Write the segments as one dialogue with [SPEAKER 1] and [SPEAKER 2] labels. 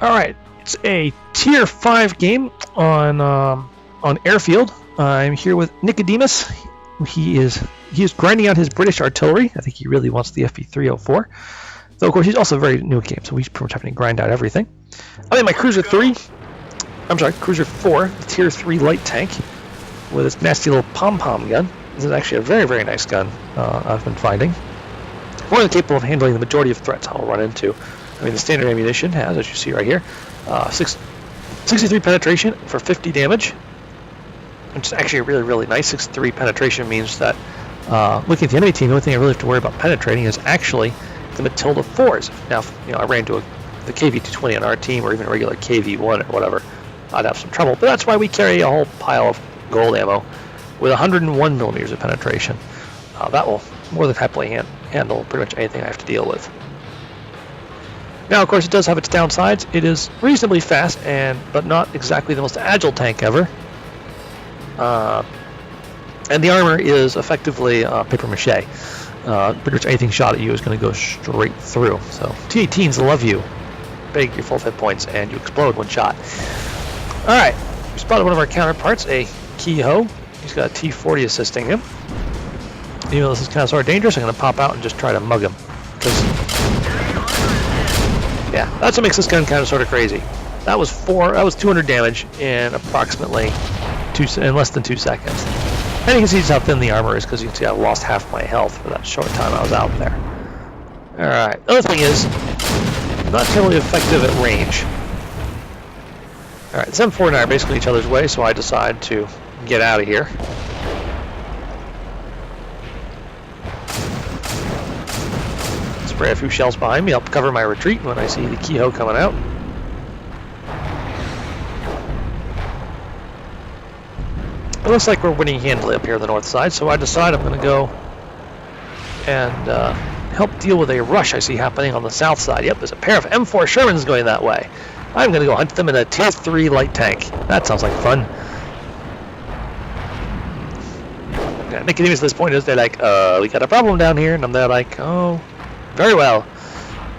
[SPEAKER 1] All right, it's a tier 5 game on Airfield. I'm here with Nicodemus. He is grinding out his British artillery. I think he really wants the FP304. Though of course he's also very new at game, so he's pretty much having to grind out everything. I'm in my Cruiser 4, the tier 3 light tank with this nasty little pom-pom gun. This is actually a very, very nice gun I've been finding. More than capable of handling the majority of threats I'll run into. I mean, the standard ammunition has, as you see right here, 63 penetration for 50 damage, which is actually really, really nice. 63 penetration means that looking at the enemy team, the only thing I really have to worry about penetrating is actually the Matilda 4s. Now, if, I ran into the KV-220 on our team, or even a regular KV-1 or whatever, I'd have some trouble. But that's why we carry a whole pile of gold ammo with 101 millimeters of penetration. That will more than happily handle pretty much anything I have to deal with. Now, of course, it does have its downsides. It is reasonably fast, but not exactly the most agile tank ever. And the armor is effectively paper mache. Pretty much anything shot at you is going to go straight through. So T-18s love you. Big, your full hit points, and you explode one shot. All right, we spotted one of our counterparts, a Kehoe. He's got a T-40 assisting him. Even though this is kind of sort of dangerous, I'm going to pop out and just try to mug him. Yeah, that's what makes this gun kind of sort of crazy. That was 200 damage in approximately less than 2 seconds. And you can see just how thin the armor is, because you can see I lost half my health for that short time I was out there. Alright, the other thing is, not terribly effective at range. Alright, this M4 and I are basically each other's way, so I decide to get out of here. Spray a few shells behind me, help cover my retreat when I see the Kehoe coming out. It looks like we're winning handily up here on the north side, so I decide I'm going to go and help deal with a rush I see happening on the south side. Yep, there's a pair of M4 Shermans going that way. I'm going to go hunt them in a tier 3 light tank. That sounds like fun. Yeah, Nicodemus at this point is they're like, we got a problem down here, and I'm there like, oh, very well.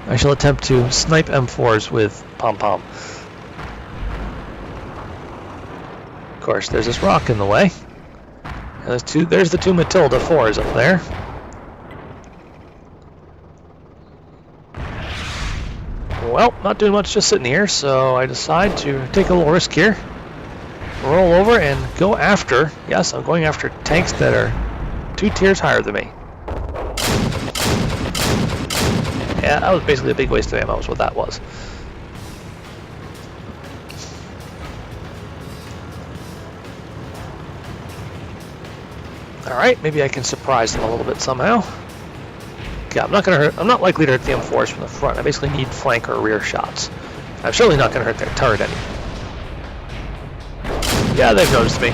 [SPEAKER 1] I shall attempt to snipe M4s with pom-pom. Of course, there's this rock in the way. And there's the two Matilda 4s up there. Well, not doing much, just sitting here, so I decide to take a little risk here. Roll over and go after, yes, I'm going after tanks that are 2 tiers higher than me. Yeah, that was basically a big waste of ammo, is what that was. Alright, maybe I can surprise them a little bit somehow. Yeah, I'm not likely to hurt the M4s from the front. I basically need flank or rear shots. I'm surely not going to hurt their turret any. Yeah, they've noticed me.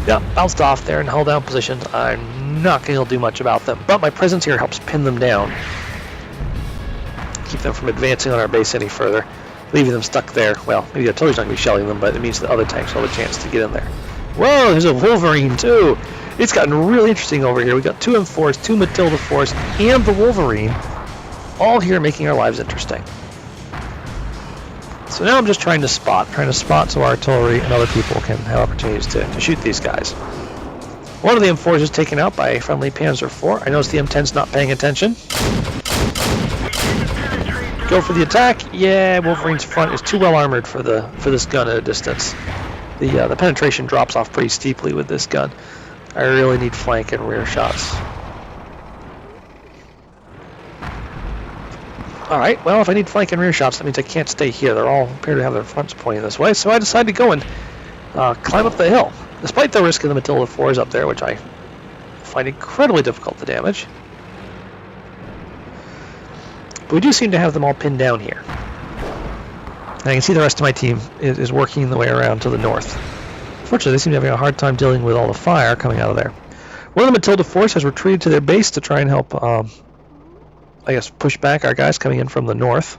[SPEAKER 1] Yeah, bounced off there in held down positions. I'm not going to do much about them, but my presence here helps pin them down. Keep them from advancing on our base any further. Leaving them stuck there. Well, maybe the artillery's not going to be shelling them, but it means the other tanks will have a chance to get in there. Whoa, there's a Wolverine too! It's gotten really interesting over here. We got 2 M4s, 2 Matilda 4s, and the Wolverine, all here making our lives interesting. So now I'm just trying to spot so our artillery and other people can have opportunities to shoot these guys. One of the M4s is taken out by a friendly Panzer IV. I notice the M10's not paying attention. Go for the attack. Yeah, Wolverine's front is too well armored for this gun at a distance. The penetration drops off pretty steeply with this gun. I really need flank and rear shots. Alright, well, if I need flank and rear shots, that means I can't stay here. They all appear to have their fronts pointing this way, so I decided to go and climb up the hill. Despite the risk of the Matilda 4s up there, which I find incredibly difficult to damage. But we do seem to have them all pinned down here. And I can see the rest of my team is working the way around to the north. Fortunately, they seem to be having a hard time dealing with all the fire coming out of there. One of the Matilda 4s has retreated to their base to try and help, I guess, push back our guys coming in from the north.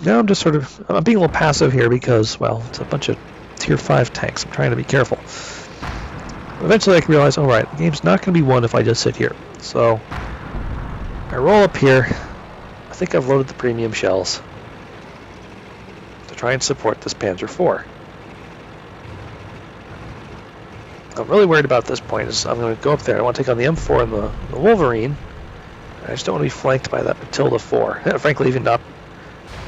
[SPEAKER 1] Now I'm being a little passive here because, well, it's a bunch of tier 5 tanks. I'm trying to be careful. Eventually I can realize, alright, the game's not going to be won if I just sit here. So, I roll up here. I think I've loaded the premium shells to try and support this Panzer IV. I'm really worried about this point is I'm going to go up there. I want to take on the M4 and the Wolverine. I just don't want to be flanked by that Matilda IV. Frankly, even not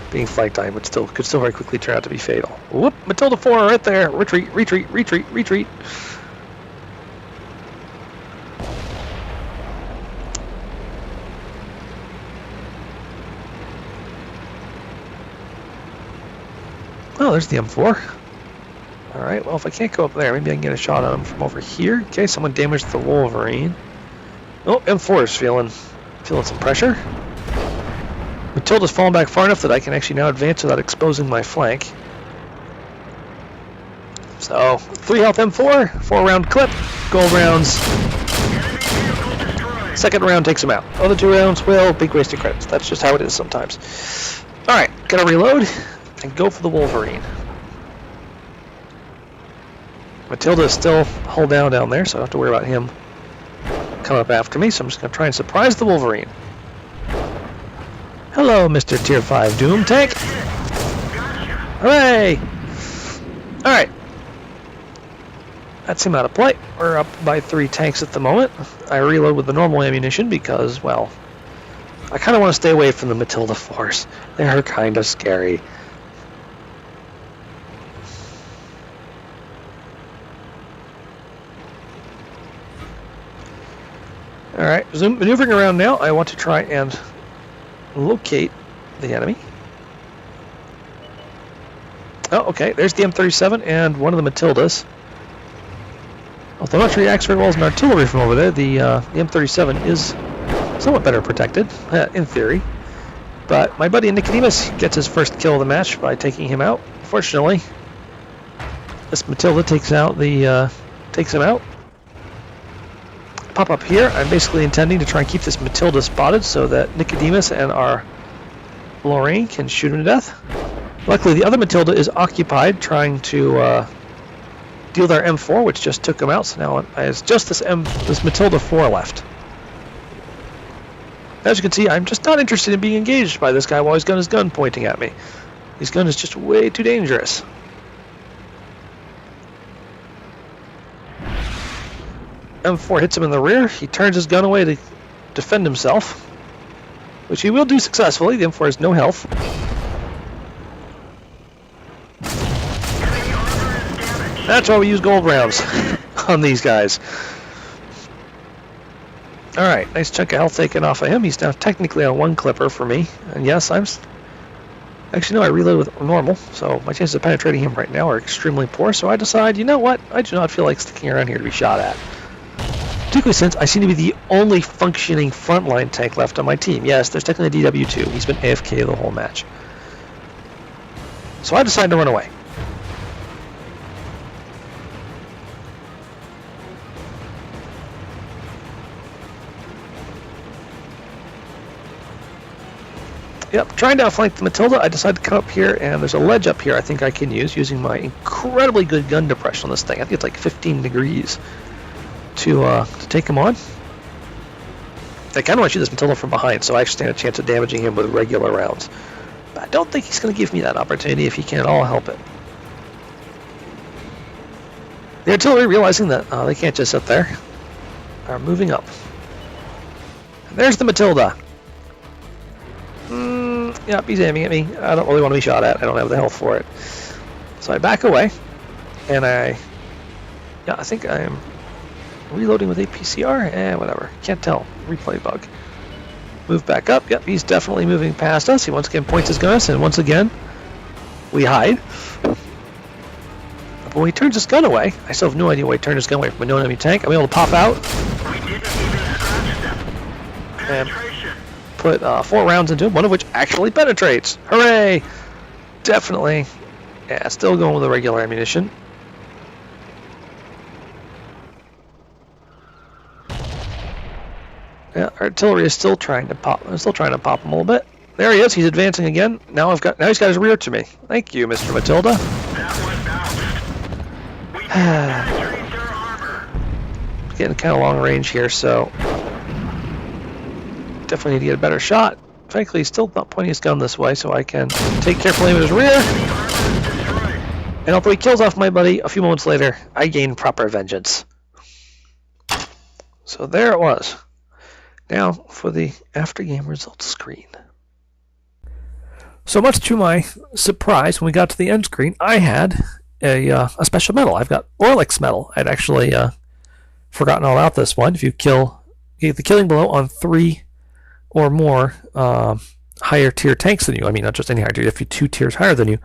[SPEAKER 1] being flanked, I could still very quickly turn out to be fatal. Whoop! Matilda IV right there! Retreat, retreat, retreat, retreat! Oh, there's the M4. Alright, well, if I can't go up there, maybe I can get a shot on him from over here. Okay, someone damaged the Wolverine. Oh, M4 is feeling some pressure. Matilda's fallen back far enough that I can actually now advance without exposing my flank. So, 3 health M4, 4-round clip, gold rounds. Second round takes him out. Other 2 rounds, well, big wasted credits. That's just how it is sometimes. Alright, gotta reload and go for the Wolverine. Matilda is still hull down there, so I don't have to worry about him coming up after me, so I'm just going to try and surprise the Wolverine. Hello, Mr. Tier 5 Doom Tank! Hooray! Alright. That's him out of play. We're up by 3 tanks at the moment. I reload with the normal ammunition because, well, I kind of want to stay away from the Matilda Force. They're kind of scary. Alright, maneuvering around now, I want to try and locate the enemy. Oh, okay, there's the M37 and one of the Matildas. Although I'm not sure he acts very well as an artillery from over there, the M37 is somewhat better protected, in theory. But my buddy Nicodemus gets his first kill of the match by taking him out. Fortunately, this Matilda takes him out. Pop up here. I'm basically intending to try and keep this Matilda spotted so that Nicodemus and our Lorraine can shoot him to death. Luckily, the other Matilda is occupied trying to deal their M4, which just took him out. So now it's just this Matilda 4 left. As you can see, I'm just not interested in being engaged by this guy while he's got his gun pointing at me. His gun is just way too dangerous. M4 hits him in the rear. He turns his gun away to defend himself, which he will do successfully. The M4 has no health. That's why we use gold rounds on these guys. Alright, nice chunk of health taken off of him. He's now technically on 1 clipper for me. And yes, actually, no, I reload with normal, so my chances of penetrating him right now are extremely poor. So I decide, you know what? I do not feel like sticking around here to be shot at. Particularly since I seem to be the only functioning frontline tank left on my team. Yes, there's technically a DW2. He's been AFK the whole match. So I decide to run away. Yep, trying to outflank the Matilda, I decide to come up here, and there's a ledge up here I think I can use using my incredibly good gun depression on this thing. I think it's like 15 degrees. To take him on. I kind of want to shoot this Matilda from behind, so I actually stand a chance of damaging him with regular rounds. But I don't think he's going to give me that opportunity if he can at all help it. The artillery, realizing that they can't just sit there, are moving up. And there's the Matilda. Yep, he's aiming at me. I don't really want to be shot at. I don't have the health for it. So I back away, and I think I am reloading with APCR? Whatever. Can't tell. Replay bug. Move back up. Yep, he's definitely moving past us. He once again points his gun at us, and once again, we hide. But when he turns his gun away, I still have no idea why he turned his gun away from a known enemy tank. I'm able to pop out and put 4 rounds into him, one of which actually penetrates. Hooray! Definitely. Yeah, still going with the regular ammunition. Yeah, artillery is still trying to pop. I'm still trying to pop him a little bit. There he is. He's advancing again. Now he's got his rear to me. Thank you, Mr. Matilda. getting kind of long range here, so definitely need to get a better shot. Frankly, he's still not pointing his gun this way, so I can take careful aim at his rear. And although he kills off my buddy, a few moments later, I gain proper vengeance. So there it was. Now for the after-game results screen. So much to my surprise, when we got to the end screen, I had a special medal. I've got Orlik's medal. I'd actually forgotten all about this one. If you get the killing blow on 3 or more higher tier tanks than you, I mean not just any higher tier, if you're 2 tiers higher than you,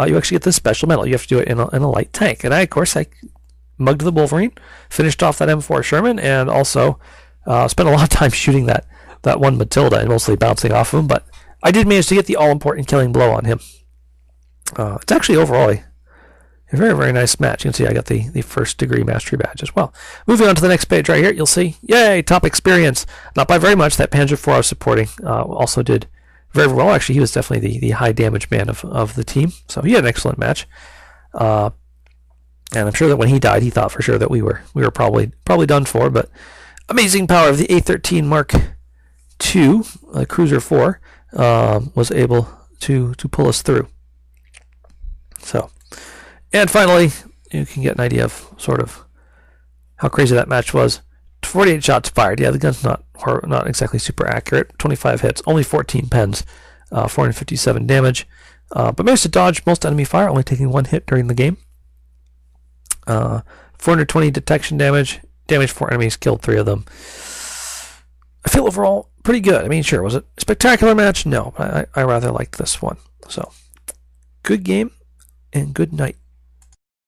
[SPEAKER 1] you actually get this special medal. You have to do it in a light tank. And I mugged the Wolverine, finished off that M4 Sherman, and also spent a lot of time shooting that one Matilda and mostly bouncing off of him, but I did manage to get the all-important killing blow on him. It's actually overall a very, very nice match. You can see I got the first degree mastery badge as well. Moving on to the next page right here, you'll see, yay, top experience. Not by very much. That Panzer IV I was supporting also did very, very well. Actually, he was definitely the high damage man of the team, so he had an excellent match. And I'm sure that when he died, he thought for sure that we were probably done for. But amazing power of the A-13 Mark II Cruiser 4 was able to pull us through. So, and finally, you can get an idea of sort of how crazy that match was. 48 shots fired. Yeah, the gun's not exactly super accurate. 25 hits, only 14 pens, 457 damage. But managed to dodge most enemy fire, only taking 1 hit during the game. 420 detection damage. Damaged 4 enemies, killed 3 of them. I feel overall pretty good. I mean, sure, was it a spectacular match? No, but I rather liked this one. So, good game and good night.